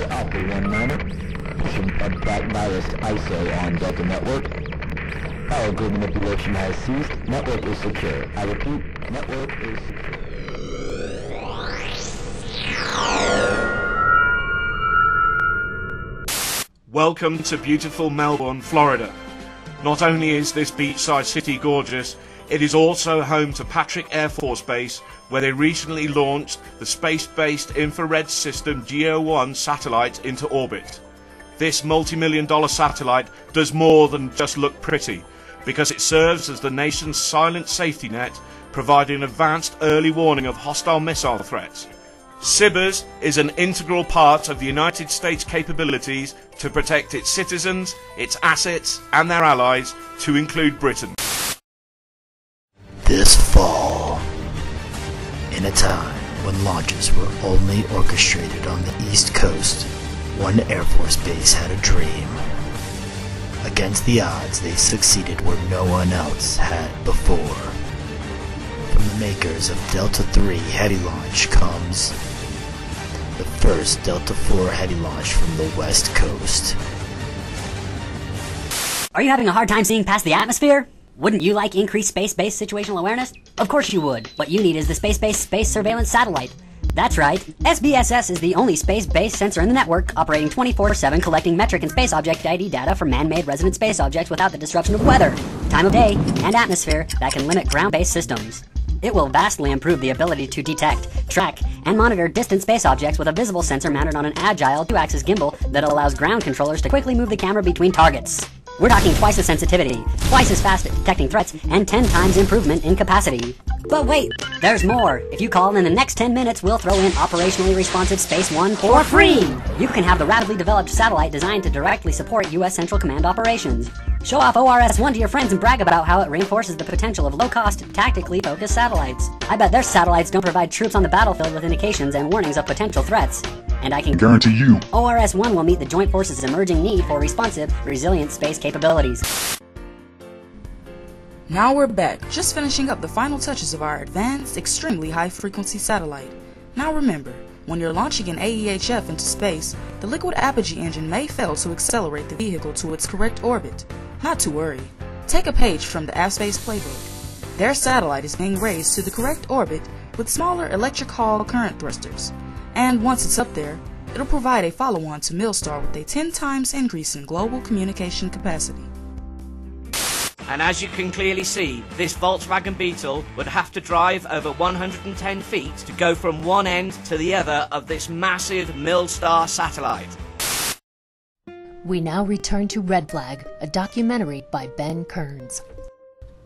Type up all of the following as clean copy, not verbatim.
Alpha 19er, pushing a biased ISO on Delta Network. Power grid manipulation has ceased. Network is secure. I repeat, network is secure. Welcome to beautiful Melbourne, Florida. Not only is this beachside city gorgeous, it is also home to Patrick Air Force Base, where they recently launched the space-based infrared system GEO-1 satellite into orbit. This multi-million-dollar satellite does more than just look pretty, because it serves as the nation's silent safety net, providing advanced early warning of hostile missile threats. SBIRS is an integral part of the United States capabilities to protect its citizens, its assets, and their allies, to include Britain. This fall, in a time when launches were only orchestrated on the East Coast, one Air Force base had a dream. Against the odds, they succeeded where no one else had before. From the makers of Delta III Heavy Launch comes the first Delta IV Heavy Launch from the West Coast. Are you having a hard time seeing past the atmosphere? Wouldn't you like increased space-based situational awareness? Of course you would. What you need is the space-based space surveillance satellite. That's right. SBSS is the only space-based sensor in the network, operating 24/7, collecting metric and space object ID data from man-made resident space objects without the disruption of weather, time of day, and atmosphere that can limit ground-based systems. It will vastly improve the ability to detect, track, and monitor distant space objects with a visible sensor mounted on an agile 2-axis gimbal that allows ground controllers to quickly move the camera between targets. We're talking twice the sensitivity, twice as fast at detecting threats, and 10 times improvement in capacity. But wait, there's more. If you call in the next 10 minutes, we'll throw in operationally responsive Space One for free. You can have the rapidly developed satellite designed to directly support U.S. Central Command operations. Show off ORS-1 to your friends and brag about how it reinforces the potential of low-cost, tactically focused satellites. I bet their satellites don't provide troops on the battlefield with indications and warnings of potential threats. And I can guarantee you, ORS-1 will meet the Joint Forces' emerging need for responsive, resilient space capabilities. Now we're back, just finishing up the final touches of our advanced, extremely high-frequency satellite. Now remember, when you're launching an AEHF into space, the liquid apogee engine may fail to accelerate the vehicle to its correct orbit. Not to worry. Take a page from the AFSPC playbook. Their satellite is being raised to the correct orbit with smaller electric Hall current thrusters. And once it's up there, it'll provide a follow-on to Milstar with a 10 times increase in global communication capacity. And as you can clearly see, this Volkswagen Beetle would have to drive over 110 feet to go from one end to the other of this massive Milstar satellite. We now return to Red Flag, a documentary by Ben Kurns.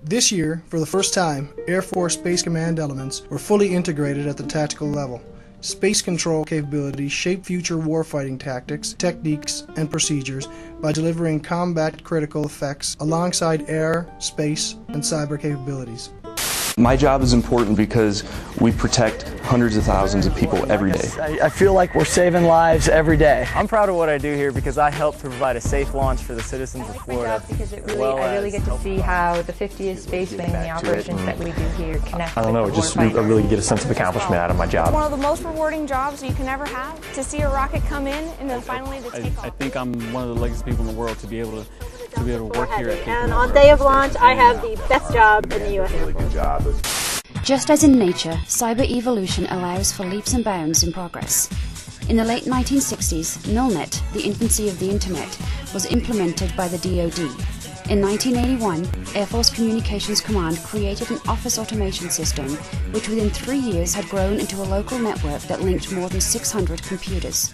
This year, for the first time, Air Force Space Command elements were fully integrated at the tactical level. Space control capabilities shape future warfighting tactics, techniques, and procedures by delivering combat-critical effects alongside air, space, and cyber capabilities. My job is important because we protect hundreds of thousands of people every day. I feel like we're saving lives every day. I'm proud of what I do here because I help to provide a safe launch for the citizens of Florida. Because I really get to see how the 50th Space Wing and the operations that we do here connect. I don't know, I really get a sense of accomplishment out of my job. It's one of the most rewarding jobs you can ever have, to see a rocket come in and then finally to take off. I think I'm one of the luckiest people in the world to be able to work here at And on day of launch, I have the best job in the U.S. Air Force. Just as in nature, cyber evolution allows for leaps and bounds in progress. In the late 1960s, Milnet, the infancy of the Internet, was implemented by the DoD. In 1981, Air Force Communications Command created an office automation system, which within 3 years had grown into a local network that linked more than 600 computers.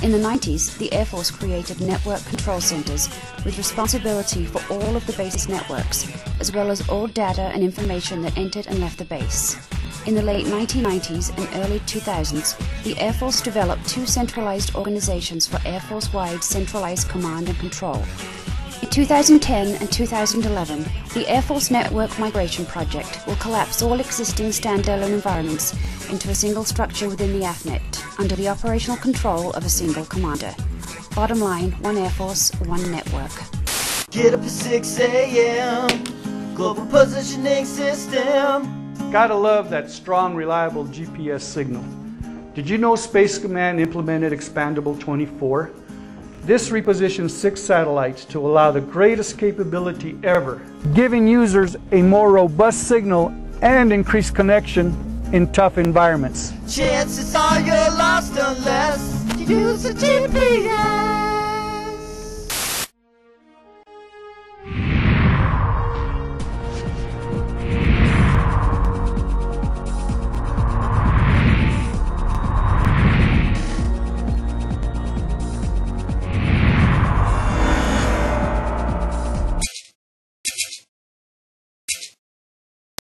In the 90s, the Air Force created network control centers with responsibility for all of the base's networks, as well as all data and information that entered and left the base. In the late 1990s and early 2000s, the Air Force developed 2 centralized organizations for Air Force-wide centralized command and control. In 2010 and 2011, the Air Force Network Migration Project will collapse all existing standalone environments into a single structure within the AFNet, under the operational control of a single commander. Bottom line, one Air Force, one network. Get up at 6 a.m., global positioning system. Gotta love that strong, reliable GPS signal. Did you know Space Command implemented Expandable 24? This repositions 6 satellites to allow the greatest capability ever, giving users a more robust signal and increased connection in tough environments. Chances are you're lost unless you use a GPS.